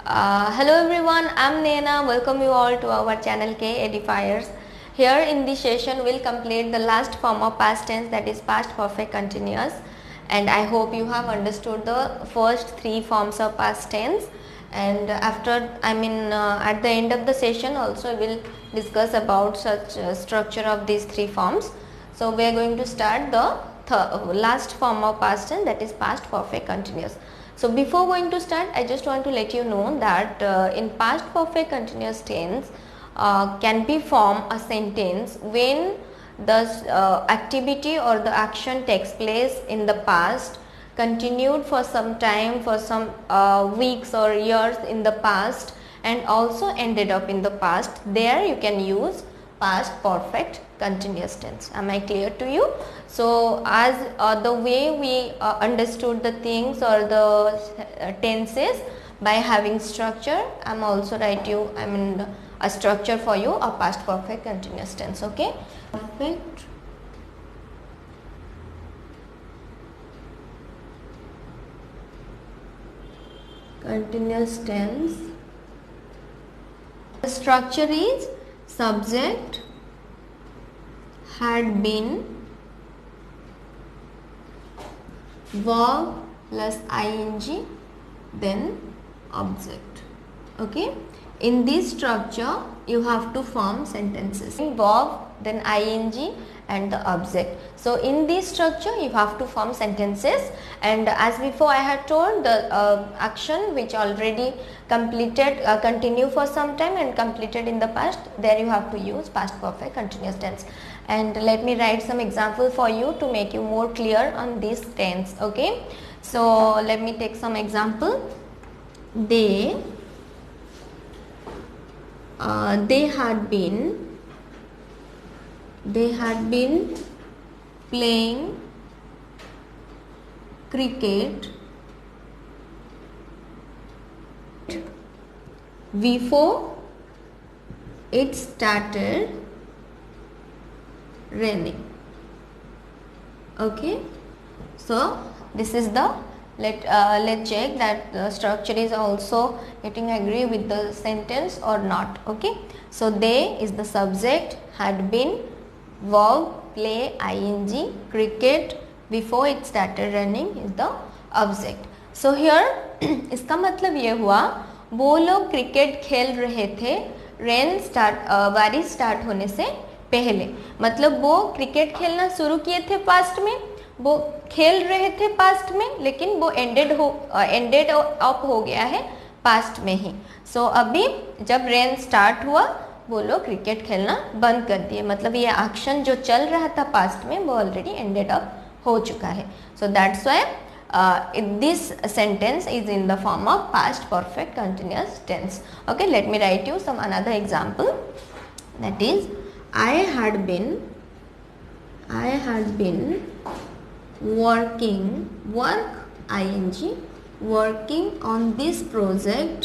Hello everyone, I'm Nena. Welcome you all to our channel K Edifiers. Here in this session we'll complete the last form of past tense, that is past perfect continuous, and I hope you have understood the first three forms of past tense. And after at the end of the session also we'll discuss about such structure of these three forms. So we are going to start the last form of past tense, that is past perfect continuous. So before going to start, I just want to let you know that in past perfect continuous tense can be form a sentence when the activity or the action takes place in the past, continued for some time, for some weeks or years in the past, and also ended up in the past. There you can use past perfect continuous tense. Am I clear to you? So as the way we understood the things or the tenses by having structure, I am also write you a structure for you of past perfect continuous tense. Okay, perfect continuous tense. The structure is subject, had been, verb plus ing, then object. Okay, in this structure you have to form sentences, verb, then ing and the object. So in this structure you have to form sentences, and as before I had told, the action which already completed, continue for some time and completed in the past, there you have to use past perfect continuous tense. And let me write some example for you to make you more clear on this tense. Okay, so let me take some example. They had been playing cricket before it started raining. Okay, so this is the let's check that the structure is also getting agree with the sentence or not. Okay, so they is the subject, had been, verb, play, ing, cricket before it started running is the object. So here इसका मतलब ये हुआ वो लोग cricket खेल रहे थे बारिश स्टार्ट होने से पहले, मतलब वो क्रिकेट खेलना शुरू किए थे पास्ट में, वो खेल रहे थे पास्ट में, लेकिन वो एंडेड अप हो गया है पास्ट में ही. सो अभी जब रेन स्टार्ट हुआ वो लोग क्रिकेट खेलना बंद कर दिए, मतलब ये एक्शन जो चल रहा था पास्ट में वो ऑलरेडी एंडेड अप हो चुका है. So that's why this sentence is in the form of past perfect continuous tense. Okay, let me write you some another example, that is I had been working on this project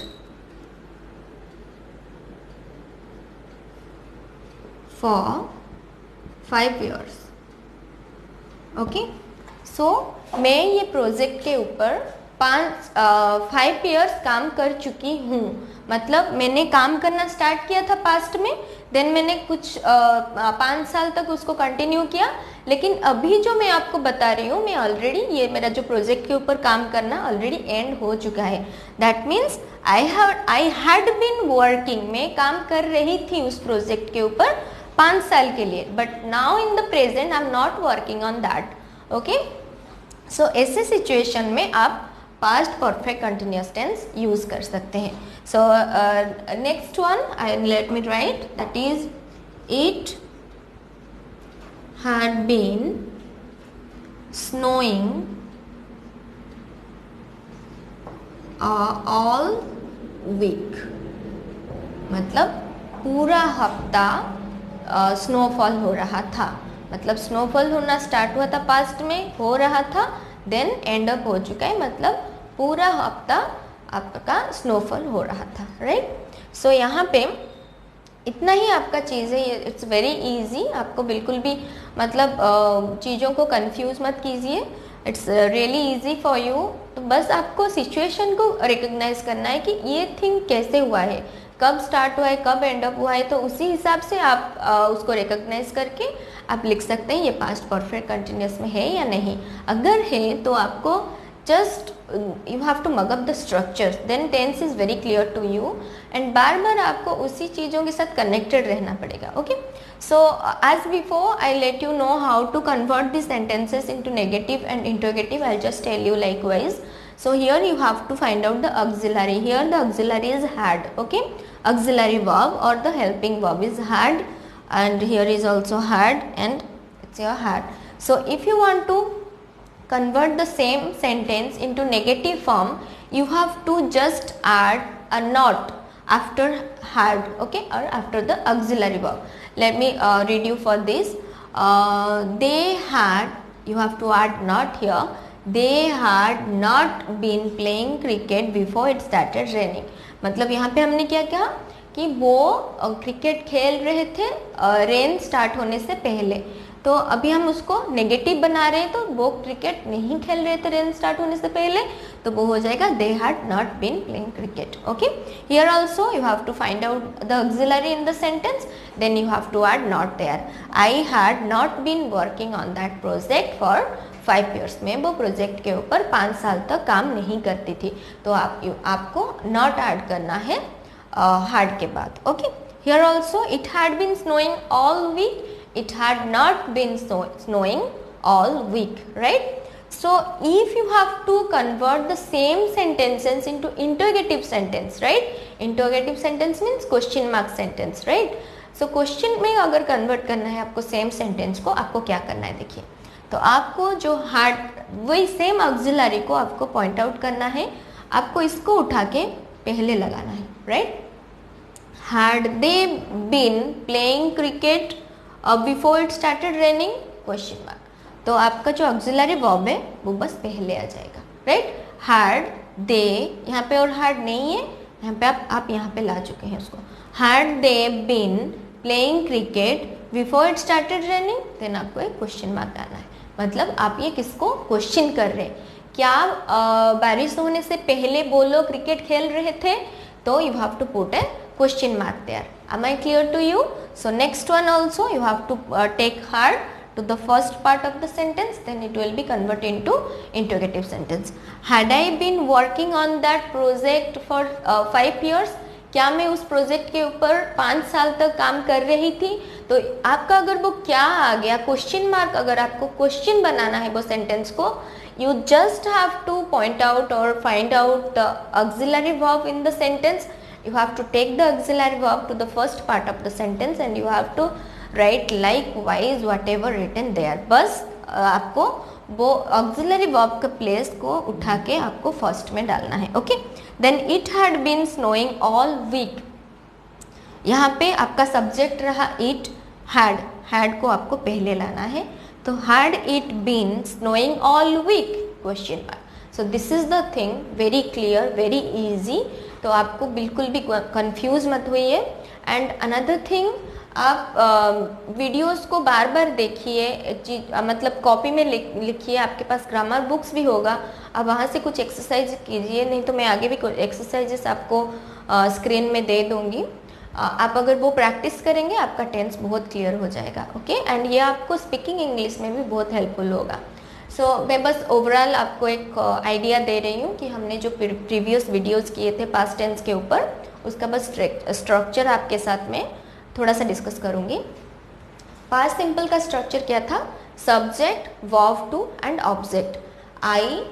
for 5 years. Okay, so मैं ये project के ऊपर 5 years काम कर चुकी हूँ. मतलब मैंने काम करना स्टार्ट किया था पास्ट में, देन मैंने कुछ 5 साल तक उसको कंटिन्यू किया, लेकिन अभी जो मैं आपको बता रही हूँ मैं ऑलरेडी ये मेरा जो प्रोजेक्ट के ऊपर काम करना ऑलरेडी एंड हो चुका है. That means I had been working, मैं काम कर रही थी उस प्रोजेक्ट के ऊपर 5 साल के लिए, but now in the present I am not working on that. Okay, so ऐसे सिचुएशन में आप past perfect continuous tense use कर सकते हैं. So next one let me write, that is it had been snowing all week, मतलब पूरा हफ्ता snowfall हो रहा था, मतलब स्नोफॉल होना स्टार्ट हुआ था पास्ट में, हो रहा था, देन एंड अप हो चुका है, मतलब पूरा हफ्ता आपका स्नोफॉल हो रहा था. राइट, सो यहाँ पे इतना ही आपका चीज़ है, इट्स वेरी इजी. आपको बिल्कुल भी मतलब चीज़ों को कंफ्यूज मत कीजिए. It's really easy for you. तो बस आपको सिचुएशन को रिकग्नाइज करना है कि ये थिंग कैसे हुआ है, कब स्टार्ट हुआ है, कब एंड अप हुआ है, तो उसी हिसाब से आप उसको रिकग्नाइज करके आप लिख सकते हैं ये पास्ट परफेक्ट कंटिन्यूस में है या नहीं। अगर है तो आपको just you have to mug up the structures, then tense is very clear to you and बार बार आपको उसी चीज़ों के साथ कनेक्टेड रहना पड़ेगा। Okay, so as before I let you know how to convert the sentences into negative and interrogative, I just tell you likewise. So here you have to find out the auxiliary. Here the auxiliary is had. Okay, auxiliary verb or the helping verb is had, and here is also had and it's your had. So if you want to convert the same sentence into negative form, you have to just add a not after had, okay, or after the auxiliary verb. Let me read you for this. They had, you have to add not here. They had not been playing cricket before it started raining. मतलब यहाँ पे हमने क्या किया कि वो cricket खेल रहे थे रेन स्टार्ट होने से पहले, तो अभी हम उसको नेगेटिव बना रहे हैं, तो वो क्रिकेट नहीं खेल रहे थे रेन स्टार्ट होने से पहले, तो वो हो जाएगा they had not been playing cricket. Okay, here also you have to find out the auxiliary in the sentence, then you have to add not there. I had not been working on that project for 5 years. मैं वो project के ऊपर 5 साल तक काम नहीं करती थी, तो आपको नॉट ऐड करना है had के बाद. Okay, here also it had been snowing all week, it had not been snowing all week, right? So if you have to convert the same sentences into interrogative sentence, right? Interrogative sentence means question mark sentence, right? So question में अगर convert करना है आपको same sentence को, आपको क्या करना है देखिए, तो आपको जो had वही सेम ऑक्सिलरी को आपको पॉइंट आउट करना है, आपको इसको उठा के पहले लगाना है, right? Had they been playing cricket before it started raining? Question mark. तो आपका जो ऑक्सिलरी वर्ब है वो बस पहले आ जाएगा, राइट? Had they, यहाँ पे और had नहीं है, यहाँ पे आप यहाँ पे ला चुके हैं उसको. Had they been playing cricket before it started raining? Then आपको एक क्वेश्चन मार्क डालना है, मतलब आप ये किसको क्वेश्चन कर रहे हैं, क्या बारिश होने से पहले वो लोग क्रिकेट खेल रहे थे, तो you have to put a question mark there. Am I clear to you? So next one also you have to take had to the first part of the sentence, then it will be converted into interrogative sentence. Had I been working on that project for 5 years? क्या मैं उस project के ऊपर 5 साल तक काम कर रही थी? तो आपका अगर वो क्या आ गया क्वेश्चन मार्क, अगर आपको क्वेश्चन बनाना है वो सेंटेंस को, you just have to point out or find out the auxiliary verb in the sentence. You have to take the auxiliary verb to the first part of the sentence and you have to write likewise whatever written there. बस आपको वो auxiliary verb के place को उठा के आपको first में डालना है. Okay, then it had been snowing all week. यहाँ पे आपका सब्जेक्ट रहा इट, हैड को आपको पहले लाना है, तो had it been snowing all week question mark. So this is the thing, very clear, very easy, तो आपको बिल्कुल भी कंफ्यूज मत होइए. एंड अनदर थिंग, आप वीडियोस को बार बार देखिए, मतलब कॉपी में लिखिए, आपके पास ग्रामर बुक्स भी होगा, आप वहाँ से कुछ एक्सरसाइज कीजिए, नहीं तो मैं आगे भी कुछ एक्सरसाइजेस आपको स्क्रीन में दे दूँगी. आप अगर वो प्रैक्टिस करेंगे आपका टेंस बहुत क्लियर हो जाएगा. ओके, एंड ये आपको स्पीकिंग इंग्लिश में भी बहुत हेल्पफुल होगा. सो मैं बस ओवरऑल आपको एक आइडिया दे रही हूँ कि हमने जो प्रीवियस वीडियोस किए थे पास्ट टेंस के ऊपर, उसका बस स्ट्रक्चर आपके साथ में थोड़ा सा डिस्कस करूँगी. पास्ट सिंपल का स्ट्रक्चर क्या था? Subject, verb two and object. I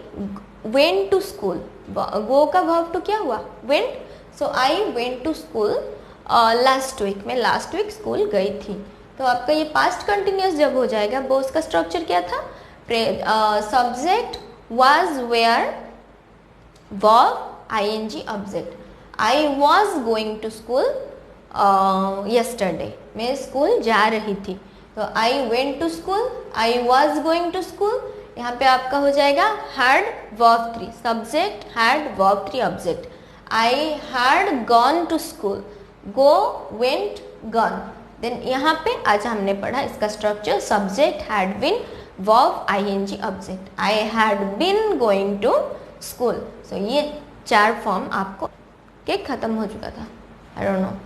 went to school, go का वर्ब टू क्या हुआ? Went. So I went to school last week, मैं लास्ट वीक स्कूल गई थी. तो आपका ये पास्ट कंटिन्यूस जब हो जाएगा, वो उसका स्ट्रक्चर क्या था? Subject was were, verb I N G object. I was going to school yesterday, मैं स्कूल जा रही थी, तो I went to school, I was going to school. यहाँ पे आपका हो जाएगा had verb 3, subject had verb 3 object. I had gone to school, go went gone. देन यहाँ पे आज हमने पढ़ा इसका structure, subject had been, verb ing object, I had been going to school. So ये 4 फॉर्म आपको के खत्म हो चुका था. I don't know.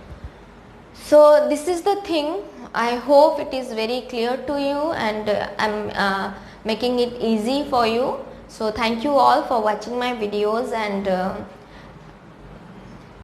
So this is the thing. I hope it is very clear to you, and I'm making it easy for you. So thank you all for watching my videos, and